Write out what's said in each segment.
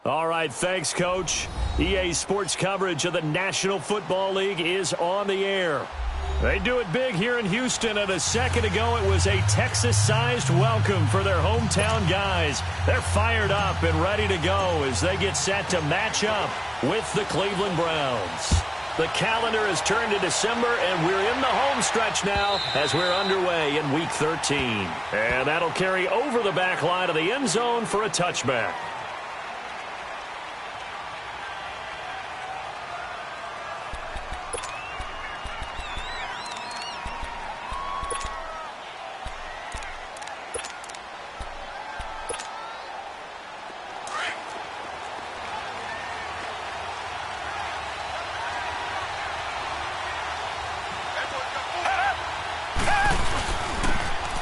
All right, thanks, Coach. EA Sports coverage of the National Football League is on the air. They do it big here in Houston, and a second ago it was a Texas-sized welcome for their hometown guys. They're fired up and ready to go as they get set to match up with the Cleveland Browns. The calendar has turned to December, and we're in the home stretch now as we're underway in Week 13. And that'll carry over the back line of the end zone for a touchback.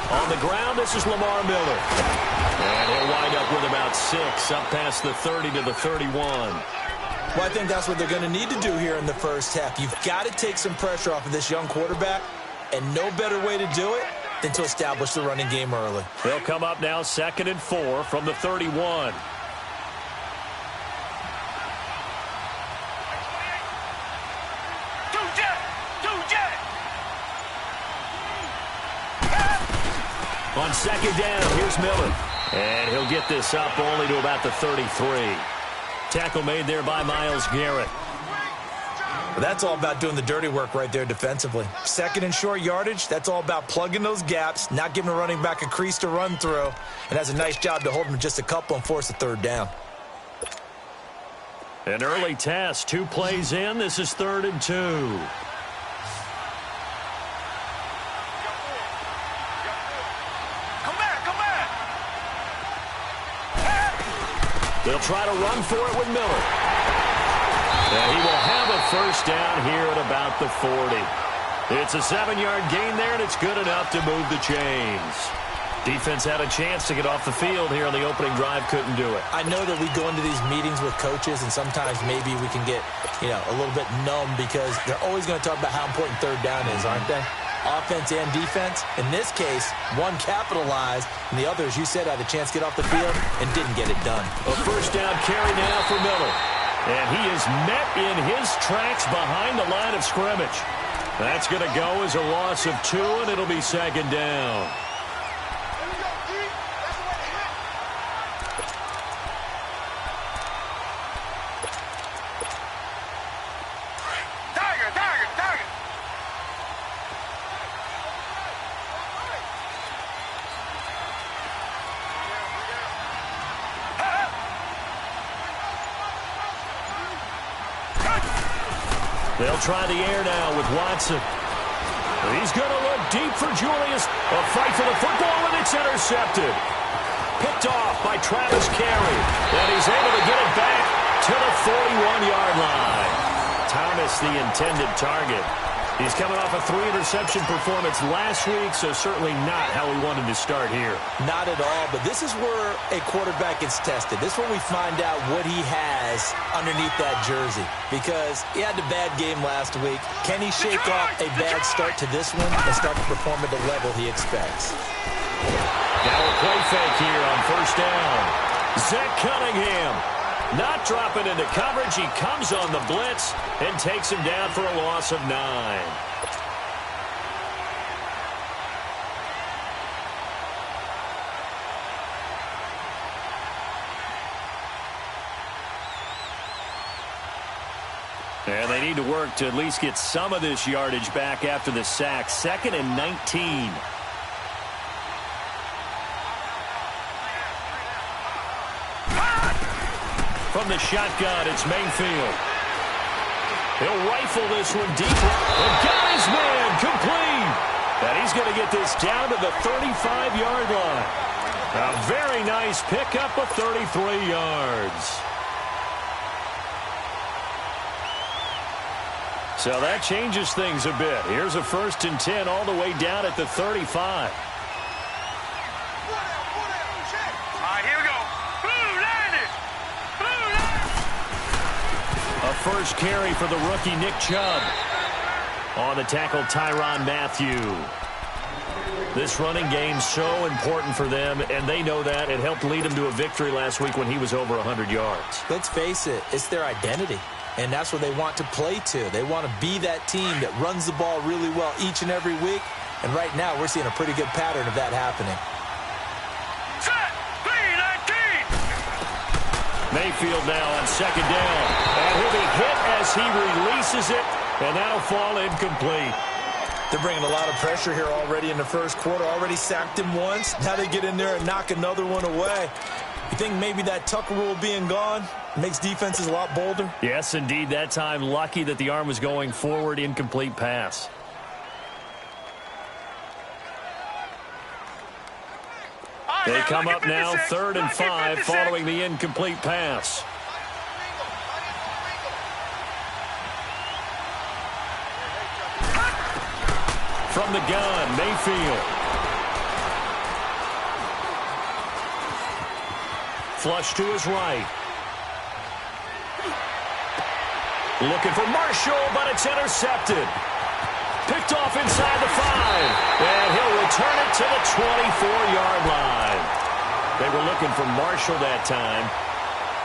On the ground, this is Lamar Miller. And he'll wind up with about 6, up past the 30 to the 31. Well, I think that's what they're going to need to do here in the first half. You've got to take some pressure off of this young quarterback, and no better way to do it than to establish the running game early. They'll come up now 2nd and 4 from the 31. On 2nd down, here's Miller. And he'll get this up only to about the 33. Tackle made there by Myles Garrett. Well, that's all about doing the dirty work right there defensively. 2nd and short yardage, that's all about plugging those gaps, not giving a running back a crease to run through, and has a nice job to hold him just a couple and force a 3rd down. An early test, 2 plays in. This is 3rd and 2. They'll try to run for it with Miller. And he will have a 1st down here at about the 40. It's a 7-yard gain there, and it's good enough to move the chains. Defense had a chance to get off the field here on the opening drive, couldn't do it. I know that we go into these meetings with coaches, and sometimes maybe we can get, a little bit numb because they're always going to talk about how important 3rd down is, aren't they? Offense and defense. In this case, one capitalized, and the other, as you said, had a chance to get off the field and didn't get it done. A 1st down carry now for Miller. And he is met in his tracks behind the line of scrimmage. That's going to go as a loss of 2, and it'll be 2nd down. They'll try the air now with Watson. He's going to look deep for Julius. A fight for the football, and it's intercepted. Picked off by Travis Carey. And he's able to get it back to the 41-yard line. Thomas, the intended target. He's coming off a 3-interception performance last week, so certainly not how we wanted to start here. Not at all, but this is where a quarterback gets tested. This is when we find out what he has underneath that jersey, because he had a bad game last week. Can he shake off a bad start to this one and start to perform at the level he expects? Now a play fake here on 1st down. Zach Cunningham not dropping into coverage. He comes on the blitz and takes him down for a loss of 9. And they need to work to at least get some of this yardage back after the sack. 2nd and 19. From the shotgun, it's Mayfield. He'll rifle this one deep. And got his man complete. And he's going to get this down to the 35-yard line. A very nice pickup of 33 yards. So that changes things a bit. Here's a 1st and 10 all the way down at the 35. A 1st carry for the rookie Nick Chubb. On the tackle, Tyrann Mathieu. This running game so important for them, and they know that. It helped lead them to a victory last week when he was over 100 yards. Let's face it, it's their identity, and that's what they want to play to. They want to be that team that runs the ball really well each and every week, and right now we're seeing a pretty good pattern of that happening. Mayfield now on second down, and he'll be hit as he releases it, and that'll fall incomplete. They're bringing a lot of pressure here already in the first quarter. Already sacked him once. Now they get in there and knock another one away. You think maybe that Tucker rule being gone makes defenses a lot bolder? Yes, indeed. That time, lucky that the arm was going forward, incomplete pass. They come up now 3rd and 5 following the incomplete pass. From the gun, Mayfield. Flush to his right. Looking for Marshall, but it's intercepted. Picked off inside the 5. And he'll return it to the 24-yard line. They were looking for Marshall that time.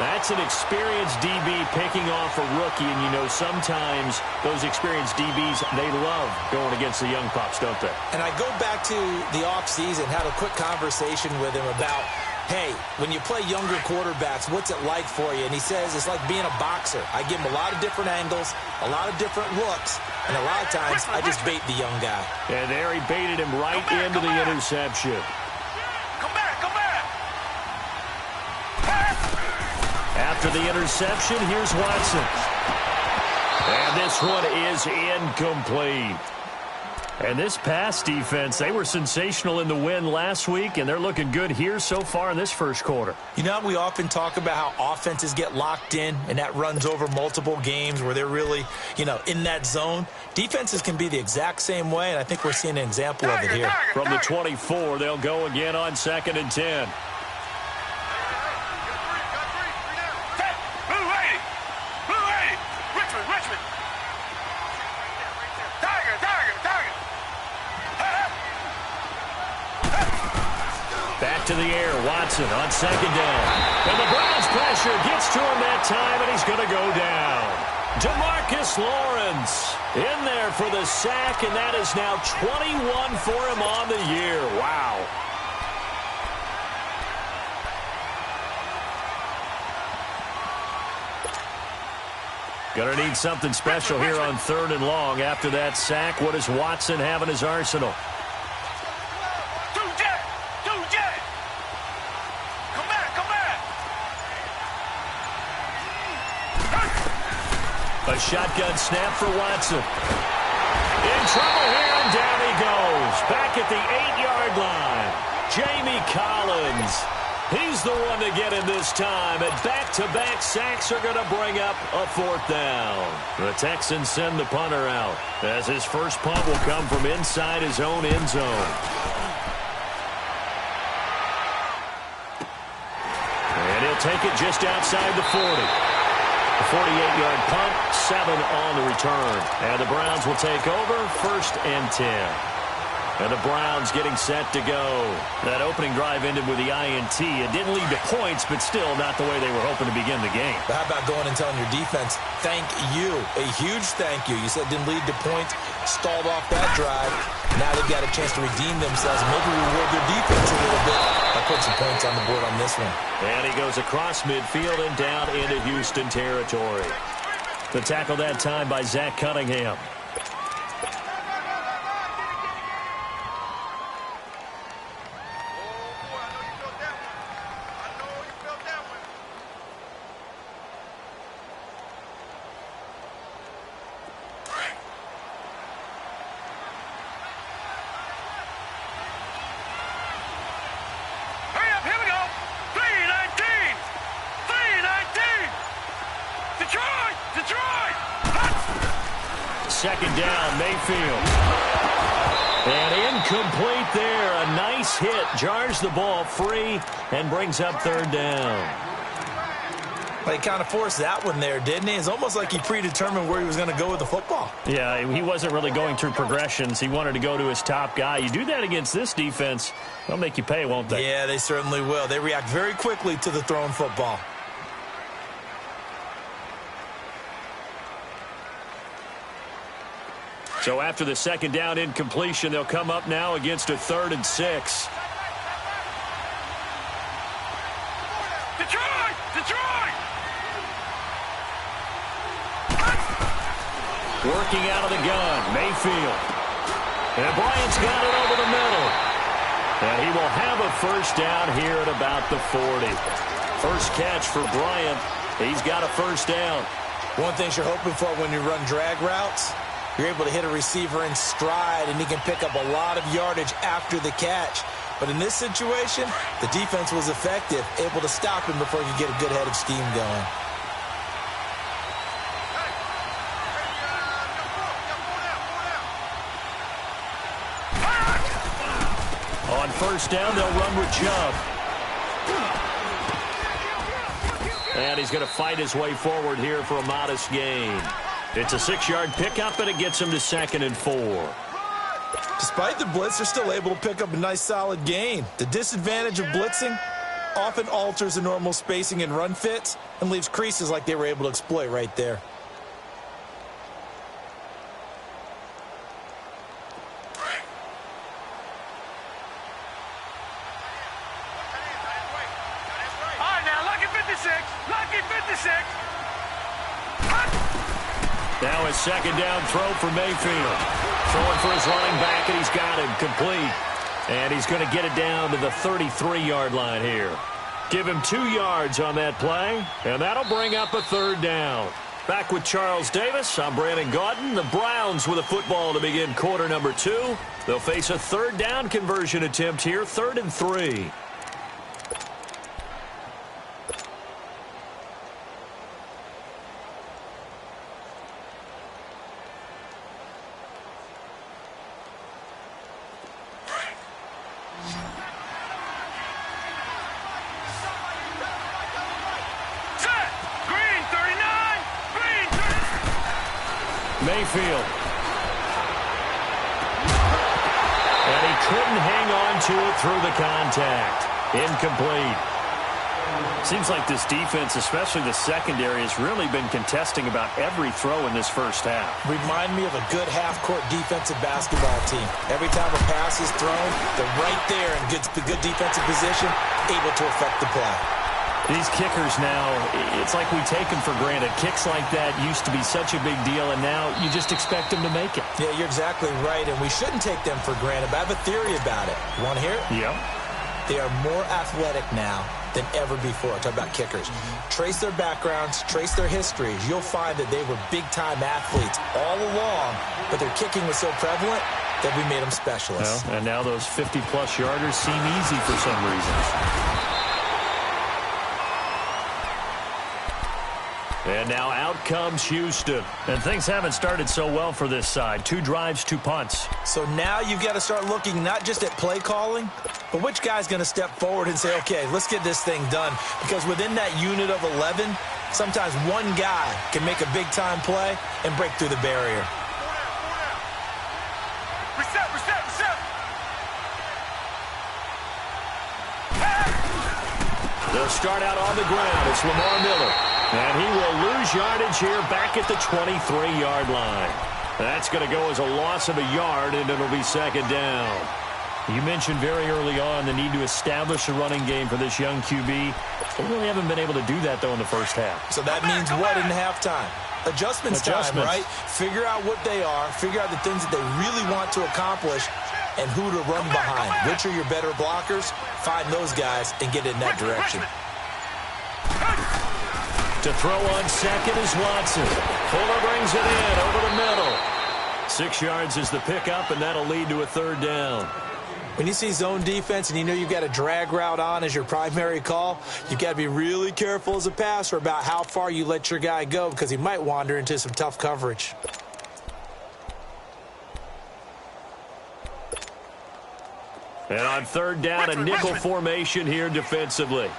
That's an experienced DB picking off a rookie, and you know sometimes those experienced DBs, they love going against the young pups, don't they? And I go back to the offseason, had a quick conversation with him about, hey, when you play younger quarterbacks, what's it like for you? And he says it's like being a boxer. I give him a lot of different angles, a lot of different looks, and a lot of times I just bait the young guy. And there he baited him right into the interception. After the interception, here's Watson. And this one is incomplete. And this pass defense, they were sensational in the win last week, and they're looking good here so far in this first quarter. You know, we often talk about how offenses get locked in, and that runs over multiple games where they're really, in that zone. Defenses can be the exact same way, and I think we're seeing an example of it here. From the 24, they'll go again on 2nd and 10. Back to the air, Watson on 2nd down. And the Browns pressure gets to him that time, and he's going to go down. DeMarcus Lawrence in there for the sack, and that is now 21 for him on the year. Wow. Going to need something special here on 3rd and long. After that sack, what does Watson have in his arsenal? A shotgun snap for Watson. In trouble here, and down he goes. Back at the 8-yard line. Jamie Collins. He's the one to get in this time. And back-to-back sacks are going to bring up a 4th down. The Texans send the punter out, as his first punt will come from inside his own end zone. And he'll take it just outside the 40. A 48-yard punt, 7 on the return. And the Browns will take over 1st and 10. And the Browns getting set to go. That opening drive ended with the INT. It didn't lead to points, but still not the way they were hoping to begin the game. But how about going and telling your defense, thank you, a huge thank you. You said it didn't lead to points, stalled off that drive. Now they've got a chance to redeem themselves, maybe reward their defense a little bit. I'll put some points on the board on this one. And he goes across midfield and down into Houston territory. The tackle that time by Zach Cunningham. Second down, Mayfield. And incomplete there. A nice hit. Jars the ball free and brings up 3rd down. Well, he kind of forced that one there, didn't he? It's almost like he predetermined where he was going to go with the football. Yeah, he wasn't really going through progressions. He wanted to go to his top guy. You do that against this defense, they'll make you pay, won't they? Yeah, they certainly will. They react very quickly to the thrown football. So after the second down incompletion, they'll come up now against a 3rd and 6. Detroit! Detroit! Working out of the gun, Mayfield. And Bryant's got it over the middle. And he will have a first down here at about the 40. First catch for Bryant. He's got a first down. One thing you're hoping for when you run drag routes, you're able to hit a receiver in stride, and he can pick up a lot of yardage after the catch. But in this situation, the defense was effective, able to stop him before he could get a good head of steam going. On first down, they'll run with Chubb. And he's going to fight his way forward here for a modest gain. It's a 6-yard pickup, and it gets him to 2nd and 4. Despite the blitz, they're still able to pick up a nice, solid gain. The disadvantage of blitzing often alters the normal spacing and run fits and leaves creases like they were able to exploit right there. All right, now, lucky 56. Lucky 56. Now his second down throw for Mayfield. Throwing for his running back, and he's got him complete. And he's going to get it down to the 33-yard line here. Give him 2 yards on that play, and that'll bring up a 3rd down. Back with Charles Davis, I'm Brandon Gaudin. The Browns with a football to begin quarter number 2. They'll face a 3rd down conversion attempt here, 3rd and 3. Mayfield. And he couldn't hang on to it through the contact. Incomplete. Seems like this defense, especially the secondary, has really been contesting about every throw in this first half. Remind me of a good half-court defensive basketball team. Every time a pass is thrown, they're right there in good defensive position, able to affect the play. These kickers now, it's like we take them for granted. Kicks like that used to be such a big deal, and now you just expect them to make it. Yeah, you're exactly right, and we shouldn't take them for granted, but I have a theory about it. You want to hear it? Yep. They are more athletic now than ever before. Talk about kickers. Trace their backgrounds, trace their histories. You'll find that they were big-time athletes all along, but their kicking was so prevalent that we made them specialists. Well, and now those 50-plus yarders seem easy for some reason. And now out comes Houston. And things haven't started so well for this side. 2 drives, 2 punts. So now you've got to start looking not just at play calling, but which guy's going to step forward and say, okay, let's get this thing done. Because within that unit of 11, sometimes one guy can make a big-time play and break through the barrier. Reset. They'll start out on the ground. It's Lamar Miller. And he will lose yardage here back at the 23-yard line. That's going to go as a loss of a yard, and it'll be 2nd down. You mentioned very early on the need to establish a running game for this young QB. They really haven't been able to do that, though, in the first half. So that means what in halftime? Adjustments time, right? Figure out what they are, figure out the things that they really want to accomplish, and who to run behind. Which are your better blockers? Find those guys and get in that direction. To throw on second is Watson. Fuller brings it in over the middle. 6 yards is the pickup, and that'll lead to a 3rd down. When you see zone defense and you know you've got a drag route on as your primary call, you've got to be really careful as a passer about how far you let your guy go because he might wander into some tough coverage. And on 3rd down, a nickel formation here defensively.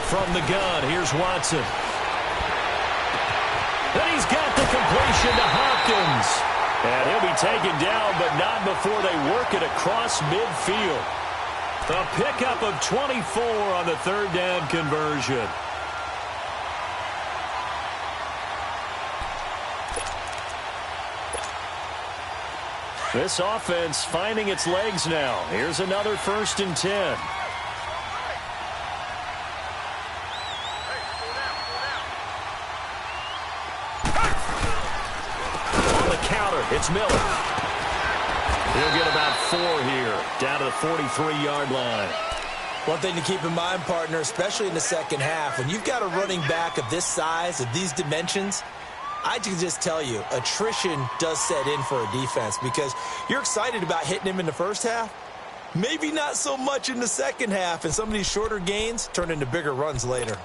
from the gun. Here's Watson. And he's got the completion to Hopkins. And he'll be taken down, but not before they work it across midfield. A pickup of 24 on the third down conversion. This offense finding its legs now. Here's another 1st and 10. On the counter, it's Miller. He'll get about 4 here, down to the 43-yard line. One thing to keep in mind, partner, especially in the second half, when you've got a running back of this size, of these dimensions, I can just tell you, attrition does set in for a defense because you're excited about hitting him in the first half. Maybe not so much in the second half, and some of these shorter gains turn into bigger runs later.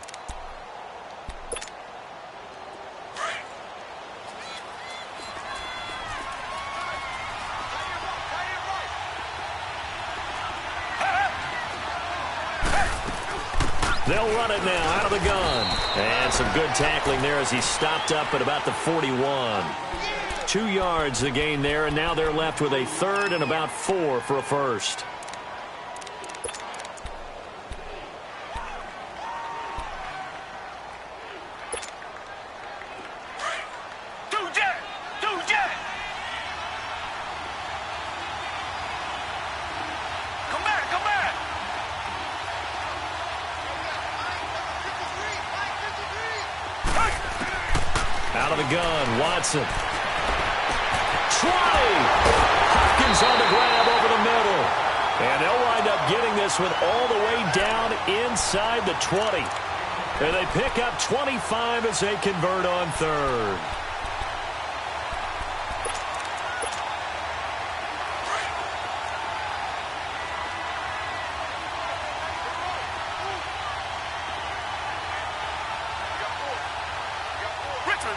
They'll run it now out of the gun. And some good tackling there as he stopped up at about the 41. 2 yards the gain there, and now they're left with a 3rd and about 4 for a first. Out of the gun, Watson. 20! Hopkins on the grab over the middle. And they'll wind up getting this one all the way down inside the 20. And they pick up 25 as they convert on 3rd.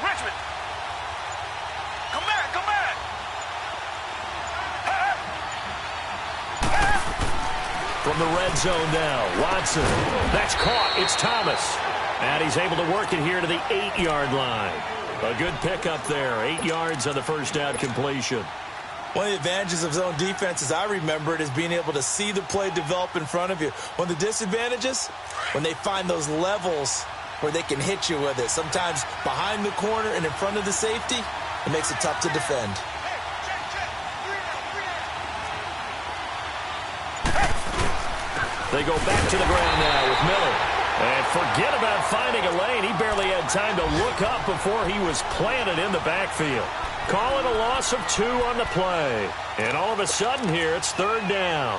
Richmond. Come back. From the red zone now, Watson. That's caught. It's Thomas. And he's able to work it here to the 8-yard line. A good pickup there. 8 yards on the first down completion. One of the advantages of zone defense, as I remember it, is being able to see the play develop in front of you. One of the disadvantages, when they find those levels where they can hit you with it. Sometimes behind the corner and in front of the safety, it makes it tough to defend. They go back to the ground now with Miller. And forget about finding a lane. He barely had time to look up before he was planted in the backfield. Call it a loss of 2 on the play. And all of a sudden here, it's 3rd down.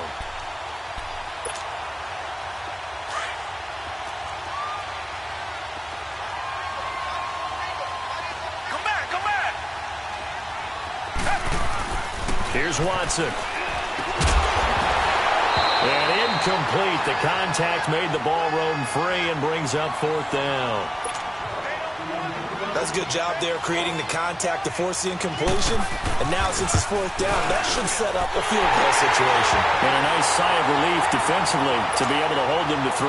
Here's Watson. And incomplete. The contact made the ball roam free and brings up 4th down. That's a good job there creating the contact to force the incompletion. And now since it's 4th down, that should set up a field goal situation. And a nice sigh of relief defensively to be able to hold them to 3.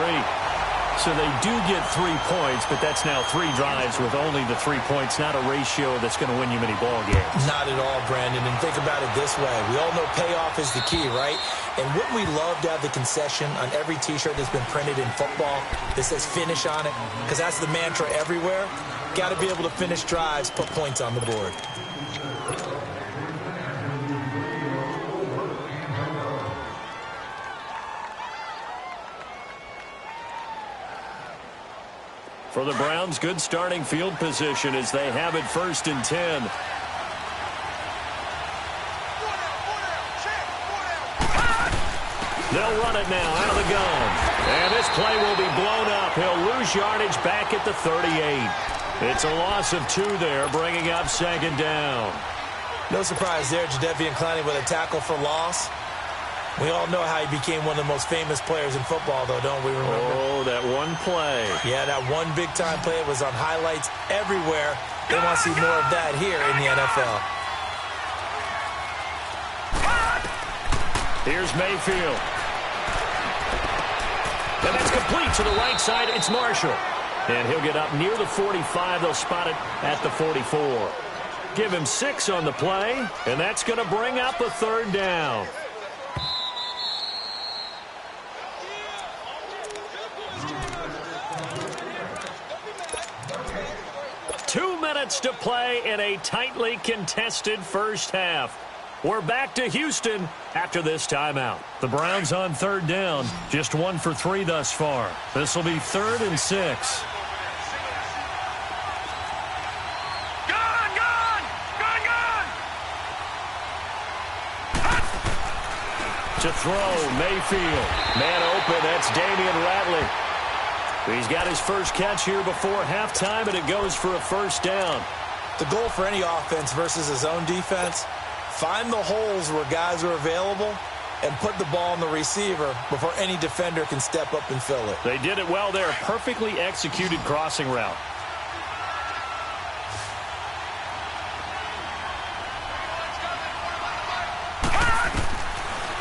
So they do get 3 points, but that's now 3 drives with only the 3 points, not a ratio that's going to win you many ball games. Not at all, Brandon. And think about it this way. We all know payoff is the key, right? And wouldn't we love to have the concession on every T-shirt that's been printed in football that says finish on it? Because that's the mantra everywhere. Got to be able to finish drives, put points on the board. For the Browns, good starting field position as they have it 1st and 10. They'll run it now out of the gun. And this play will be blown up. He'll lose yardage back at the 38. It's a loss of 2 there, bringing up 2nd down. No surprise there, Ggfl with a tackle for loss. We all know how he became one of the most famous players in football, though, don't we remember? Oh, that one play. Yeah, that one big-time play was on highlights everywhere. They want to see more of that here in the NFL. Here's Mayfield. And that's complete to the right side. It's Marshall. And he'll get up near the 45. They'll spot it at the 44. Give him 6 on the play, and that's going to bring up a third down. Two minutes to play in a tightly contested first half. We're back to Houston after this timeout. The Browns on third down, just 1 for 3 thus far. This will be 3rd and 6. To throw, Mayfield. Man open, that's Damian Ratley. He's got his first catch here before halftime, and it goes for a first down. The goal for any offense versus his own defense, find the holes where guys are available and put the ball on the receiver before any defender can step up and fill it. They did it well there. Perfectly executed crossing route.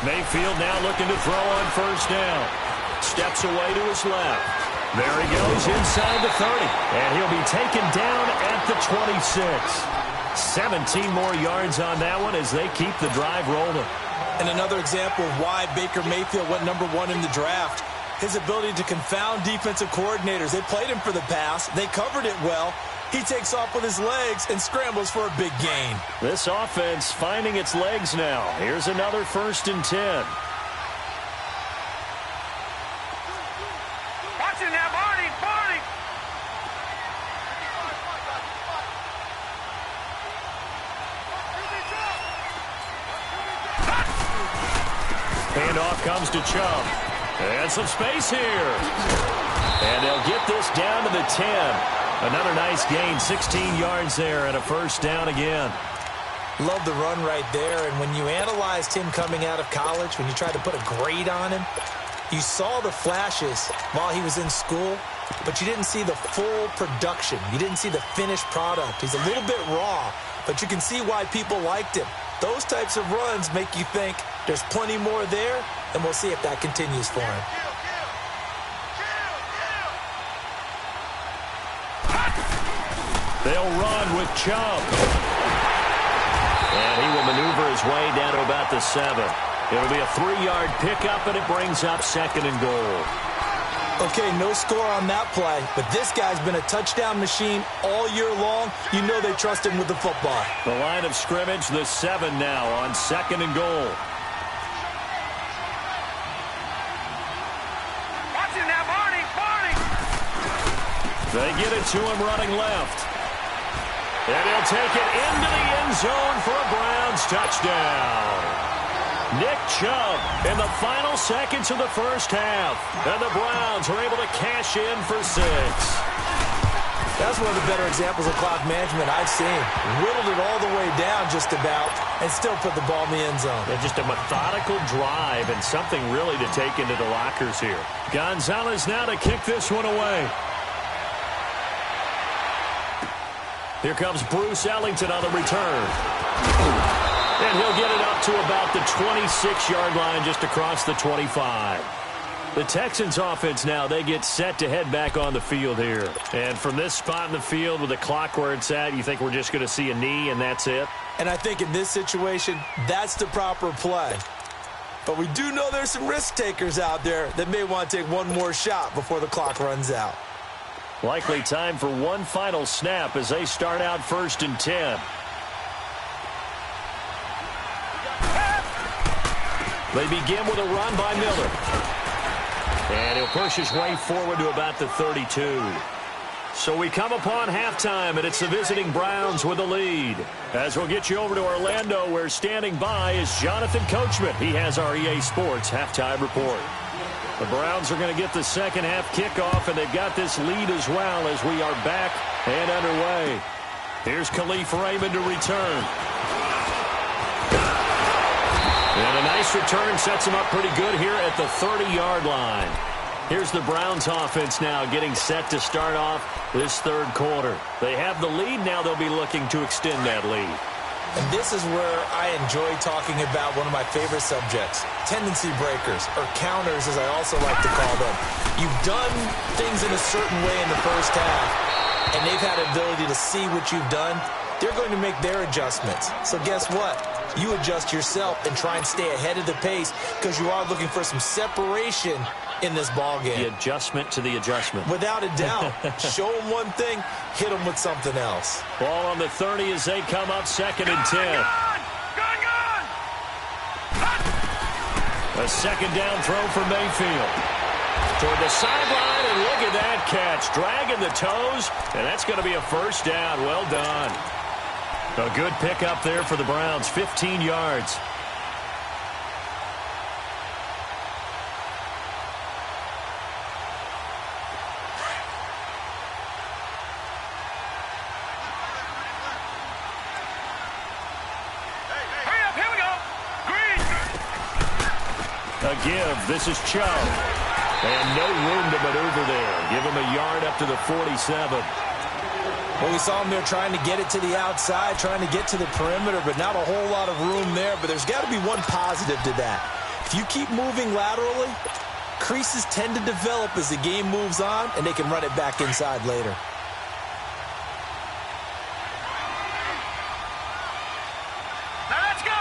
Mayfield now looking to throw on first down. Steps away to his left. There he goes inside the 30. And he'll be taken down at the 26. 17 more yards on that one as they keep the drive rolling. And another example of why Baker Mayfield went #1 in the draft. His ability to confound defensive coordinators. They played him for the pass. They covered it well. He takes off with his legs and scrambles for a big gain. This offense finding its legs now. Here's another 1st and 10. Watch it now, Barney, Barney. Handoff comes to Chubb. And some space here. And they'll get this down to the 10. Another nice gain, 16 yards there and a first down again. Love the run right there. And when you analyzed him coming out of college, when you tried to put a grade on him, you saw the flashes while he was in school, but you didn't see the full production. You didn't see the finished product. He's a little bit raw, but you can see why people liked him. Those types of runs make you think there's plenty more there, and we'll see if that continues for him. They'll run with Chubb. And he will maneuver his way down to about the 7. It'll be a 3-yard pickup, and it brings up 2nd and goal. Okay, no score on that play, but this guy's been a touchdown machine all year long. You know they trust him with the football. The line of scrimmage, the 7 now on 2nd and goal. Watch it now, Barney, Barney. They get it to him running left. And he'll take it into the end zone for a Browns touchdown. Nick Chubb in the final seconds of the first half. And the Browns are able to cash in for 6. That's one of the better examples of clock management I've seen. Whittled it all the way down just about and still put the ball in the end zone. Yeah, just a methodical drive and something really to take into the lockers here. Gonzalez now to kick this one away. Here comes Bruce Ellington on the return. And he'll get it up to about the 26-yard line just across the 25. The Texans offense now, they get set to head back on the field here. And from this spot in the field with the clock where it's at, you think we're just going to see a knee and that's it? And I think in this situation, that's the proper play. But we do know there's some risk takers out there that may want to take one more shot before the clock runs out. Likely time for one final snap as they start out 1st and 10. They begin with a run by Miller. And he'll push his way forward to about the 32. So we come upon halftime, and it's the visiting Browns with the lead. As we'll get you over to Orlando, where standing by is Jonathan Coachman. He has our EA Sports halftime report. The Browns are going to get the second half kickoff, and they've got this lead as well as we are back and underway. Here's Khalif Raymond to return. And a nice return sets him up pretty good here at the 30-yard line. Here's the Browns offense now getting set to start off this third quarter. They have the lead now. They'll be looking to extend that lead. And this is where I enjoy talking about one of my favorite subjects, tendency breakers, or counters as I also like to call them. You've done things in a certain way in the first half, and they've had the ability to see what you've done. They're going to make their adjustments. So guess what? You adjust yourself and try and stay ahead of the pace because you are looking for some separation in this ball game. The adjustment to the adjustment. Without a doubt. Show them one thing, hit them with something else. Ball on the 30 as they come up 2nd and 10. Gone! A 2nd down throw for Mayfield. Toward the sideline, and look at that catch. Dragging the toes, and that's going to be a 1st down. Well done. A good pickup there for the Browns, 15 yards. Hurry up, here we go. Green. A give. This is Chubb. And no room to maneuver there. Give him a yard up to the 47. Well, we saw him there trying to get it to the outside, trying to get to the perimeter, but not a whole lot of room there. But there's got to be one positive to that. If you keep moving laterally, creases tend to develop as the game moves on, and they can run it back inside later. Now let's go.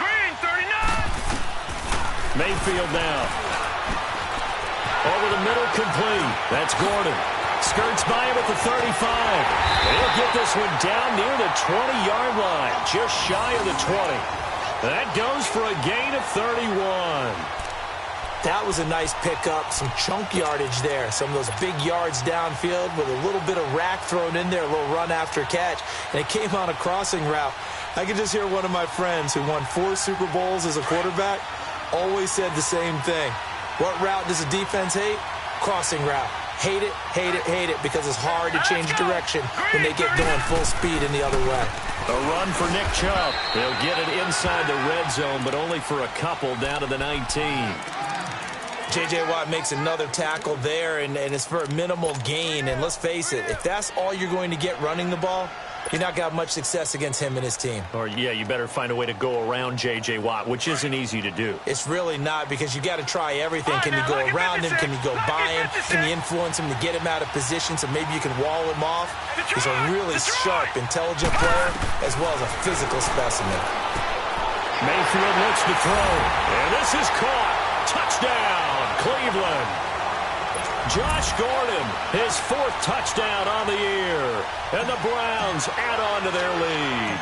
Green, 39. Mayfield now. Over the middle, complete. That's Gordon. Skirts by him at the 35. He'll get this one down near the 20-yard line, just shy of the 20. That goes for a gain of 31. That was a nice pickup, some chunk yardage there. Some of those big yards downfield with a little bit of rack thrown in there, a little run after catch, and it came on a crossing route. I could just hear one of my friends who won 4 Super Bowls as a quarterback always said the same thing. What route does a defense hate? Crossing route. Hate it, hate it, hate it, because it's hard to change direction when they get going full speed in the other way. A run for Nick Chubb. They'll get it inside the red zone, but only for a couple down to the 19. J.J. Watt makes another tackle there, and it's for a minimal gain. And let's face it, if that's all you're going to get running the ball, you're not got much success against him and his team. Or, yeah, you better find a way to go around J.J. Watt, which isn't easy to do. It's really not, because you got to try everything. Can you go around him? Can you go by him? Can you influence him to get him out of position so maybe you can wall him off? He's a really sharp, intelligent player as well as a physical specimen. Mayfield looks to throw, and this is caught. Touchdown, Cleveland. Josh Gordon, his 4th touchdown on the year. And the Browns add on to their lead.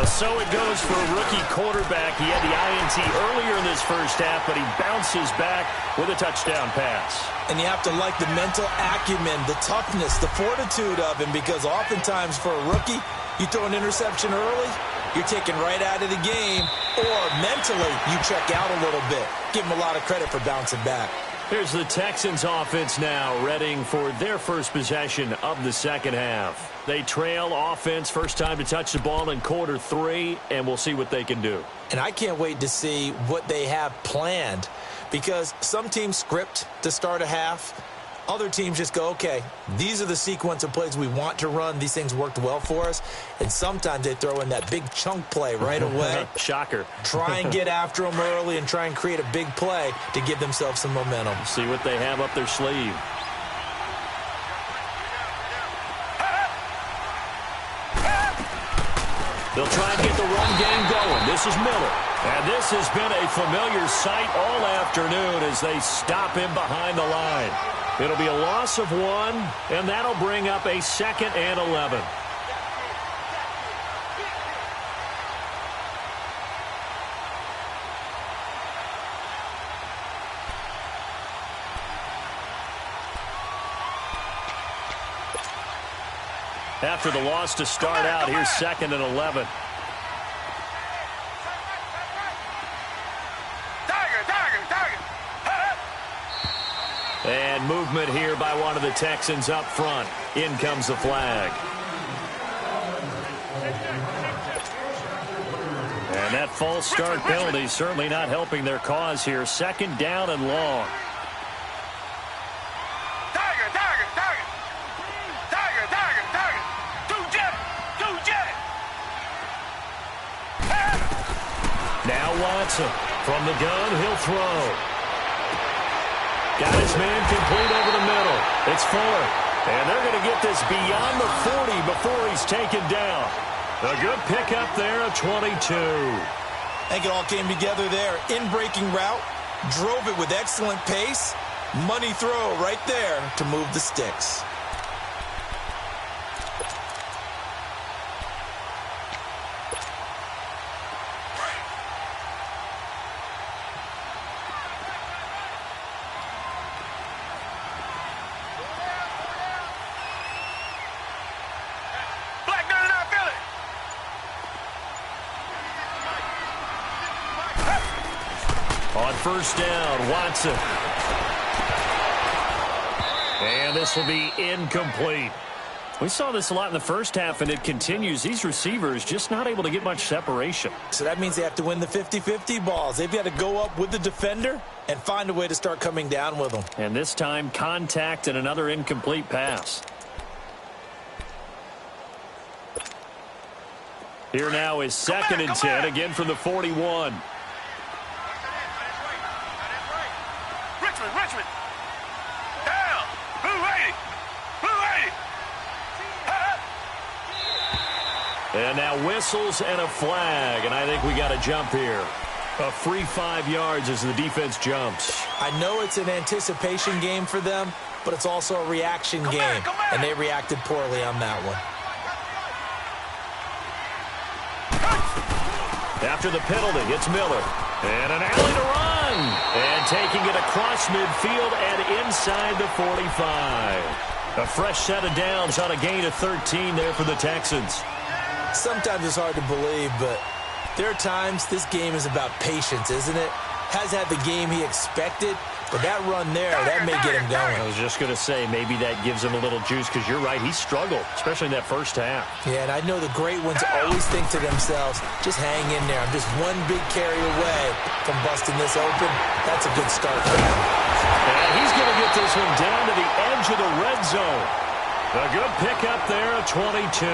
So it goes for a rookie quarterback. He had the INT earlier in this first half, but he bounces back with a touchdown pass. And you have to like the mental acumen, the toughness, the fortitude of him, because oftentimes for a rookie, you throw an interception early, you're taken right out of the game, or mentally you check out a little bit. Give him a lot of credit for bouncing back. Here's the Texans offense now, readying for their first possession of the second half. They trail offense, first time to touch the ball in quarter 3, and we'll see what they can do. And I can't wait to see what they have planned, because some teams script to start a half. Other teams just go, okay, these are the sequence of plays we want to run. These things worked well for us. And sometimes they throw in that big chunk play right away. Shocker. Try and get after them early and try and create a big play to give themselves some momentum. See what they have up their sleeve. They'll try and get the run game going. This is Miller. And this has been a familiar sight all afternoon as they stop him behind the line. It'll be a loss of 1, and that'll bring up a 2nd and 11. After the loss to start out, here's 2nd and 11. And movement here by one of the Texans up front. In comes the flag. And that false start penalty certainly not helping their cause here. 2nd down and long. Watson. From the gun, he'll throw. Got his man complete over the middle. It's Fuller. And they're going to get this beyond the 40 before he's taken down. A good pickup there of 22. I think it all came together there. In-breaking route, drove it with excellent pace. Money throw right there to move the sticks. On first down, Watson. And this will be incomplete. We saw this a lot in the first half, and it continues. These receivers just not able to get much separation. So that means they have to win the 50-50 balls. They've got to go up with the defender and find a way to start coming down with them. And this time, contact and another incomplete pass. Here now is second and 10, again from the 41. Richmond. Down. Blue 80. And now whistles and a flag, and I think we got a jump here. A free 5 yards as the defense jumps. I know it's an anticipation game for them, but it's also a reaction game, and they reacted poorly on that one. After the penalty, it's Miller. And an alley to run. And taking it across midfield and inside the 45. A fresh set of downs on a gain of 13 there for the Texans. Sometimes it's hard to believe, but there are times this game is about patience, isn't it? Has had the game he expected, but that run there, that may get him going. I was just going to say, maybe that gives him a little juice, because you're right, he struggled, especially in that first half. Yeah, and I know the great ones always think to themselves, just hang in there. I'm just one big carry away from busting this open. That's a good start for him. And he's going to get this one down to the edge of the red zone. A good pickup there of 22.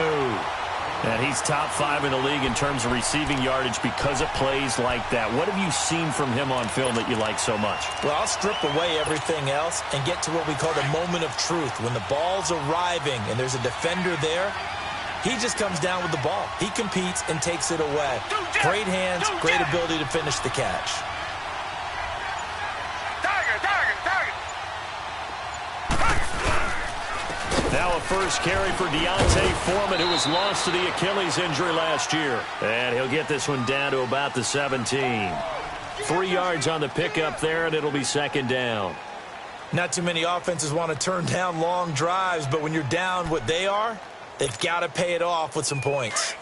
And he's top 5 in the league in terms of receiving yardage because of plays like that. What have you seen from him on film that you like so much? Well, I'll strip away everything else and get to what we call the moment of truth. When the ball's arriving and there's a defender there, he just comes down with the ball. He competes and takes it away. Great hands, great ability to finish the catch. Now a first carry for Deontay Foreman, who was lost to the Achilles injury last year. And he'll get this one down to about the 17. 3 yards on the pickup there, and it'll be second down. Not too many offenses want to turn down long drives, but when you're down what they are, they've got to pay it off with some points.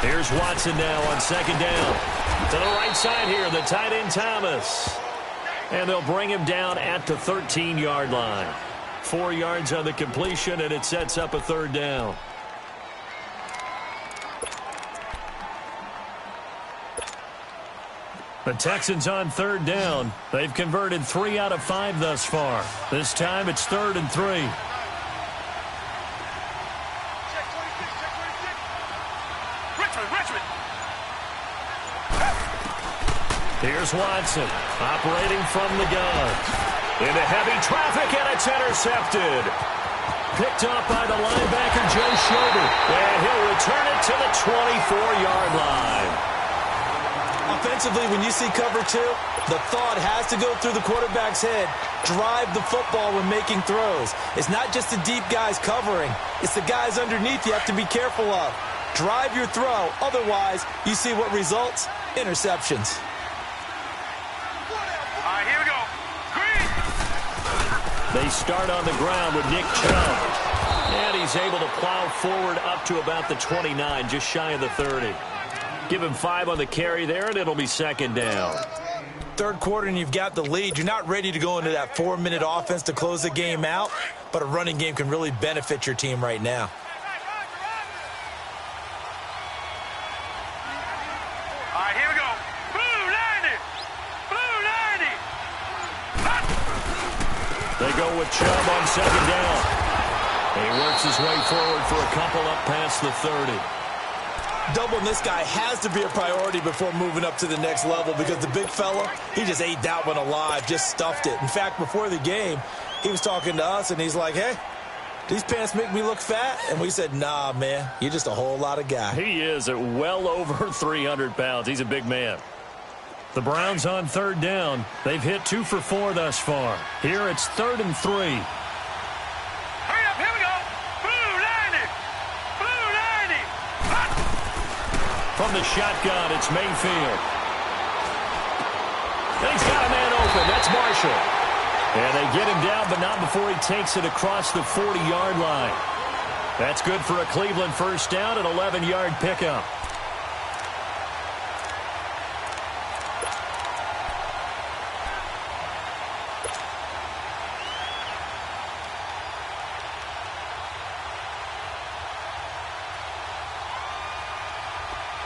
Here's Watson now on second down. To the right side here, the tight end Thomas. And they'll bring him down at the 13-yard line. 4 yards on the completion, and it sets up a third down. The Texans on third down. They've converted 3 out of 5 thus far. This time it's 3rd and 3. Richmond. Here's Watson, operating from the gun. Into heavy traffic, and it's intercepted. Picked up by the linebacker, Joe Schroeder. And he'll return it to the 24-yard line. Offensively, when you see cover 2, the thought has to go through the quarterback's head. Drive the football when making throws. It's not just the deep guys covering. It's the guys underneath you have to be careful of. Drive your throw. Otherwise, you see what results? Interceptions. All right, here we go. Green. They start on the ground with Nick Chubb. And he's able to plow forward up to about the 29, just shy of the 30. Give him 5 on the carry there, and it'll be second down. Third quarter, and you've got the lead. You're not ready to go into that 4-minute offense to close the game out, but a running game can really benefit your team right now. All right, here we go. Blue 90. They go with Chubb on second down. He works his way forward for a couple up past the 30. Doubling this guy has to be a priority before moving up to the next level because the big fella, he just ate that one alive, just stuffed it. In fact, before the game, he was talking to us, and he's like, hey, these pants make me look fat? And we said, nah, man, you're just a whole lot of guy. He is at well over 300 pounds. He's a big man. The Browns on third down. They've hit 2 for 4 thus far. Here it's 3rd and 3. Hurry up, here we go. Blue 90. Blue 90. Hot. From the shotgun, it's Mayfield. And he's got a man open. That's Marshall. And they get him down, but not before he takes it across the 40-yard line. That's good for a Cleveland first down, an 11-yard pickup.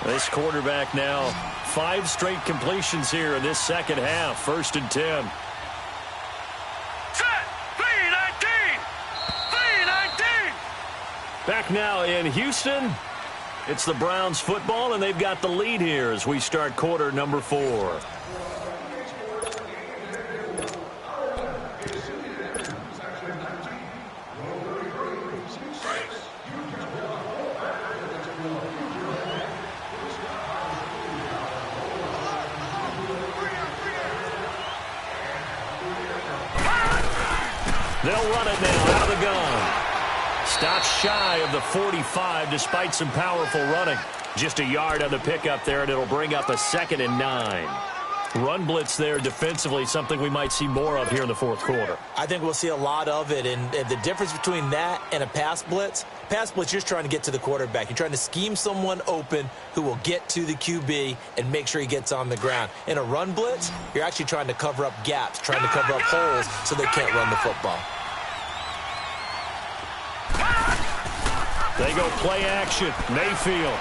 This quarterback now, 5 straight completions here in this second half. 1st and 10. Back now in Houston, it's the Browns football, and they've got the lead here as we start quarter number 4. They'll run it now out of the gun. Stops shy of the 45 despite some powerful running. Just a yard on the pickup there, and it'll bring up a 2nd and 9. Run blitz there defensively, something we might see more of here in the 4th quarter. I think we'll see a lot of it, and the difference between that and a pass blitz, you're just trying to get to the quarterback. You're trying to scheme someone open who will get to the QB and make sure he gets on the ground. In a run blitz, you're actually trying to cover up gaps, trying to cover up holes so they can't run the football. They go play action. Mayfield.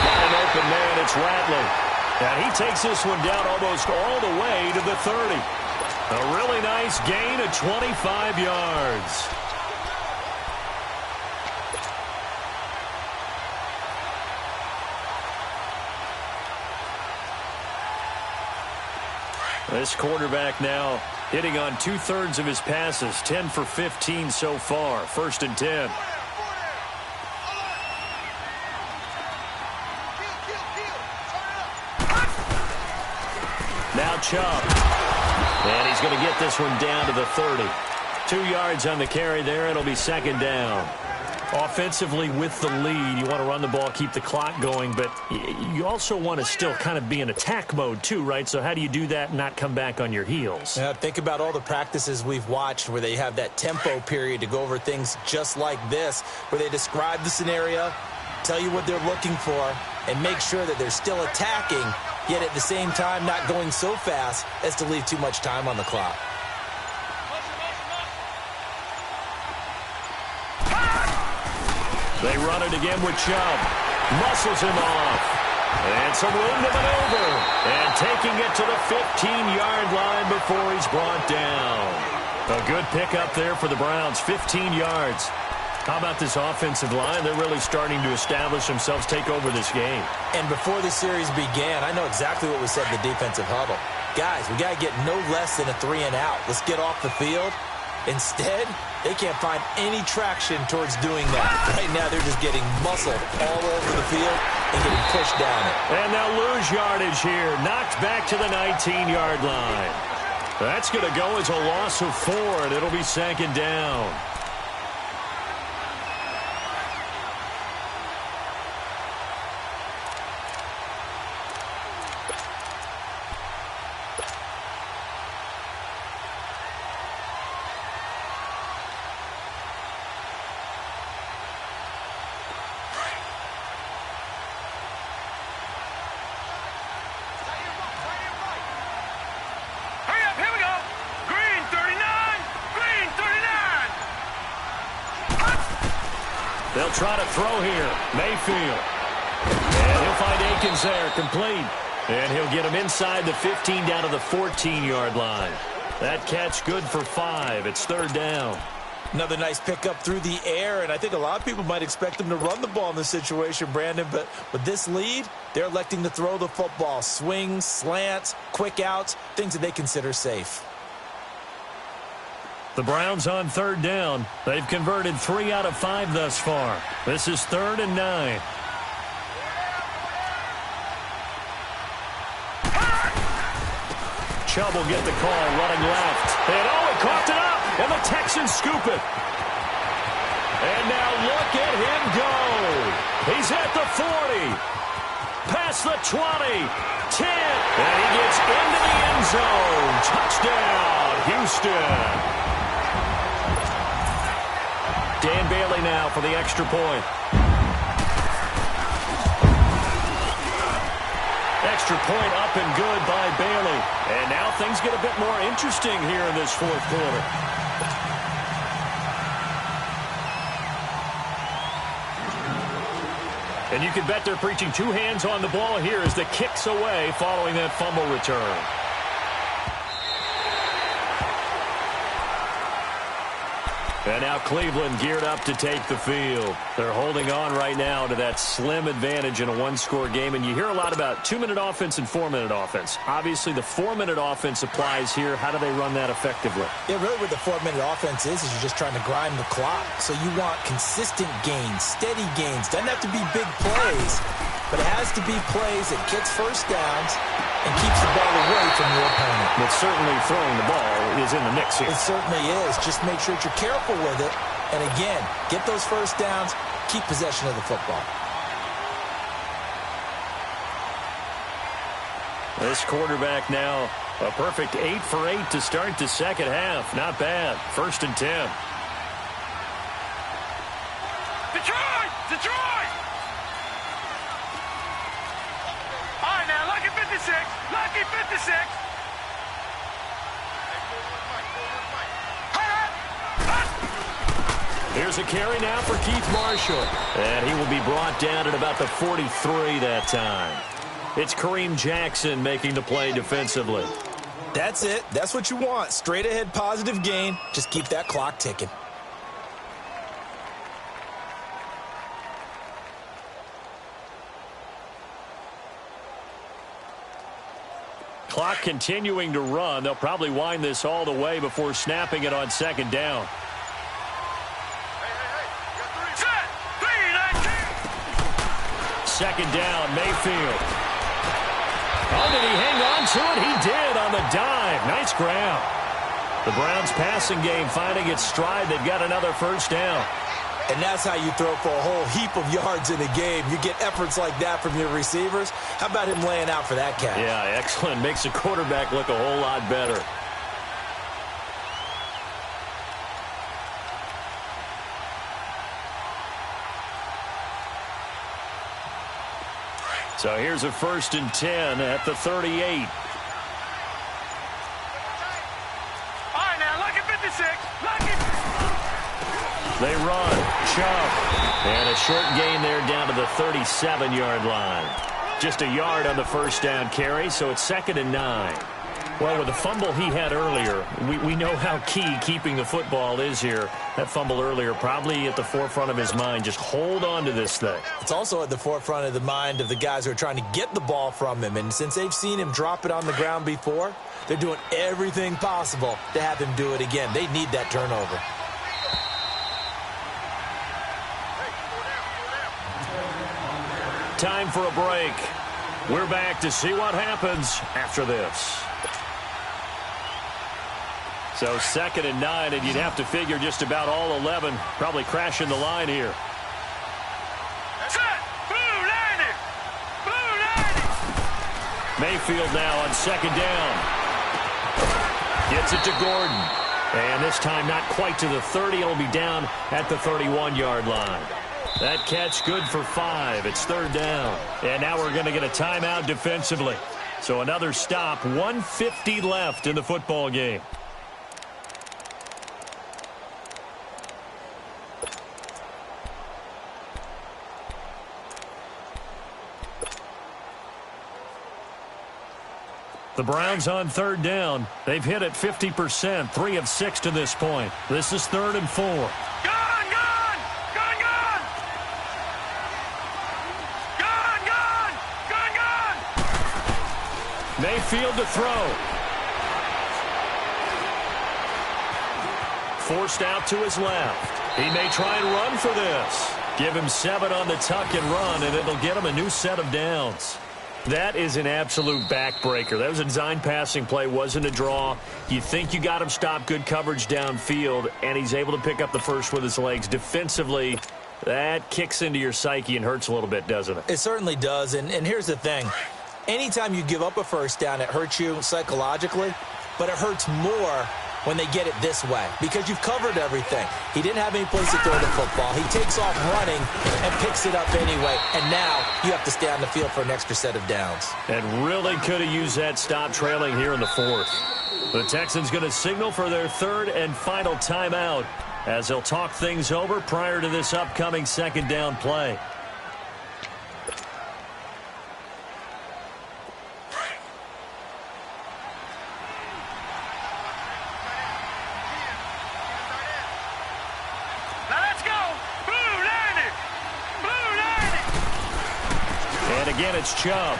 Got an open man. It's Rattler. And he takes this one down almost all the way to the 30. A really nice gain of 25 yards. This quarterback now hitting on 2/3 of his passes, 10 for 15 so far. 1st and 10. Now Chubb. And he's going to get this one down to the 30. 2 yards on the carry there. It'll be 2nd down. Offensively with the lead, you want to run the ball, keep the clock going, but you also want to still kind of be in attack mode too, right? So how do you do that and not come back on your heels? Yeah, think about all the practices we've watched where they have that tempo period to go over things just like this, where they describe the scenario, tell you what they're looking for, and make sure that they're still attacking, yet at the same time not going so fast as to leave too much time on the clock. They run it again with Chubb. Muscles him off. And some room to maneuver. And taking it to the 15-yard line before he's brought down. A good pickup there for the Browns. 15 yards. How about this offensive line? They're really starting to establish themselves, take over this game. And before the series began, I know exactly what we said in the defensive huddle. Guys, we got to get no less than a 3-and-out. Let's get off the field. Instead, they can't find any traction towards doing that. Right now, they're just getting muscled all over the field and getting pushed down it. And they'll lose yardage here. Knocked back to the 19-yard line. That's going to go as a loss of 4, and it'll be 2nd down. They'll try to throw here. Mayfield. And he'll find Akins there, complete. And he'll get him inside the 15 down to the 14-yard line. That catch good for 5. It's 3rd down. Another nice pickup through the air, and I think a lot of people might expect them to run the ball in this situation, Brandon, but with this lead, they're electing to throw the football. Swings, slants, quick outs, things that they consider safe. The Browns on third down. They've converted 3 out of 5 thus far. This is 3rd and 9. Chubb will get the call running left. And he coughed it up, and the Texans scoop it. And now look at him go. He's at the 40. Past the 20. 10. And he gets into the end zone. Touchdown, Houston. Dan Bailey now for the extra point. Extra point up and good by Bailey. And now things get a bit more interesting here in this fourth quarter. And you can bet they're preaching 2 hands on the ball here as the kick's away following that fumble return. And now Cleveland geared up to take the field. They're holding on right now to that slim advantage in a one-score game. And you hear a lot about 2-minute offense and 4-minute offense. Obviously, the 4-minute offense applies here. How do they run that effectively? Yeah, really what the 4-minute offense is you're just trying to grind the clock. So you want consistent gains, steady gains. Doesn't have to be big plays, but it has to be plays that gets first downs and keeps the ball away from your opponent. But certainly throwing the ball is in the mix here. It certainly is. Just make sure that you're careful with it. And again, get those first downs, keep possession of the football. This quarterback now, a perfect 8 for 8 to start the second half. Not bad. 1st and 10. Detroit! Detroit! All right, now, lucky 56. Lucky 56. Here's a carry now for Keith Marshall. And he will be brought down at about the 43 that time. It's Kareem Jackson making the play defensively. That's it. That's what you want. Straight ahead positive gain. Just keep that clock ticking. Clock continuing to run. They'll probably wind this all the way before snapping it on second down. Second down, Mayfield. Oh, did he hang on to it? He did on the dive. Nice grab. The Browns passing game finding its stride. They've got another first down. And that's how you throw for a whole heap of yards in a game. You get efforts like that from your receivers. How about him laying out for that catch? Yeah, excellent. Makes the quarterback look a whole lot better. So here's a 1st and 10 at the 38. All right, now, lucky 56. Lucky. They run. Chubb. And a short gain there down to the 37-yard line. Just a yard on the first down carry, so it's 2nd and 9. Well, with the fumble he had earlier, we know how key keeping the football is here. That fumble earlier probably at the forefront of his mind. Just hold on to this thing. It's also at the forefront of the mind of the guys who are trying to get the ball from him. And since they've seen him drop it on the ground before, they're doing everything possible to have him do it again. They need that turnover. Time for a break. We're back to see what happens after this. So 2nd and 9, and you'd have to figure just about all 11 probably crashing the line here. Set! Blue 90! Blue 90! Mayfield now on 2nd down. Gets it to Gordon. And this time not quite to the 30. It'll be down at the 31-yard line. That catch good for 5. It's 3rd down. And now we're going to get a timeout defensively. So another stop. 1:50 left in the football game. The Browns on third down. They've hit it 50%, 3 of 6 to this point. This is 3rd and 4. Gone! Gone! Gone! Gone! Gone! Gone! Gone! Gone! Mayfield to throw. Forced out to his left. He may try and run for this. Give him 7 on the tuck and run, and it'll get him a new set of downs. That is an absolute backbreaker. That was a design passing play, wasn't a draw. You think you got him stopped, good coverage downfield, and he's able to pick up the first with his legs. Defensively, that kicks into your psyche and hurts a little bit, doesn't it? It certainly does, and here's the thing. Anytime you give up a first down, it hurts you psychologically, but it hurts more when they get it this way because you've covered everything. He didn't have any place to throw the football. He takes off running and picks it up anyway, and now you have to stay on the field for an extra set of downs. And really could have used that stop trailing here in the 4th. The Texans going to signal for their 3rd and final timeout as they'll talk things over prior to this upcoming 2nd down play. Again, it's Chubb.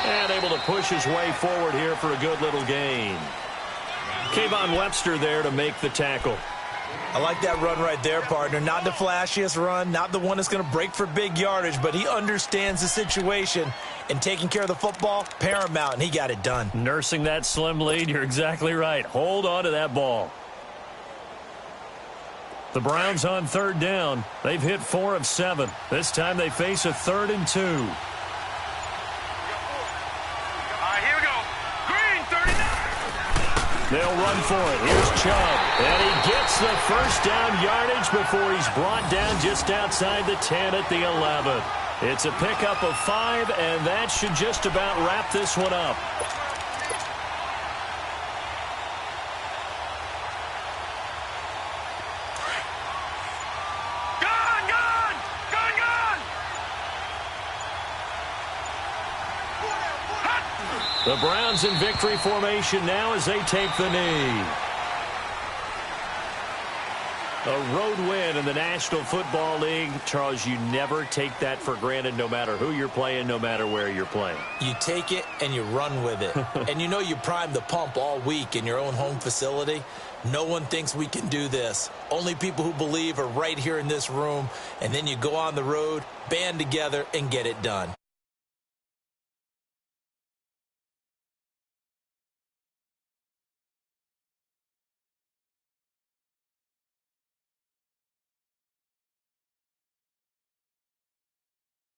And able to push his way forward here for a good little gain. Kayvon Webster there to make the tackle. I like that run right there, partner. Not the flashiest run, not the one that's going to break for big yardage, but he understands the situation, and taking care of the football, paramount, and he got it done. Nursing that slim lead, you're exactly right. Hold on to that ball. The Browns on 3rd down. They've hit 4 of 7. This time they face a 3rd and 2. All right, here we go. Green, 39. They'll run for it. Here's Chubb. And he gets the first down yardage before he's brought down just outside the 10 at the 11. It's a pickup of 5, and that should just about wrap this one up. The Browns in victory formation now as they take the knee. A road win in the National Football League. Charles, you never take that for granted no matter who you're playing, no matter where you're playing. You take it and you run with it. And you know you primed the pump all week in your own home facility. No one thinks we can do this. Only people who believe are right here in this room. And then you go on the road, band together, and get it done.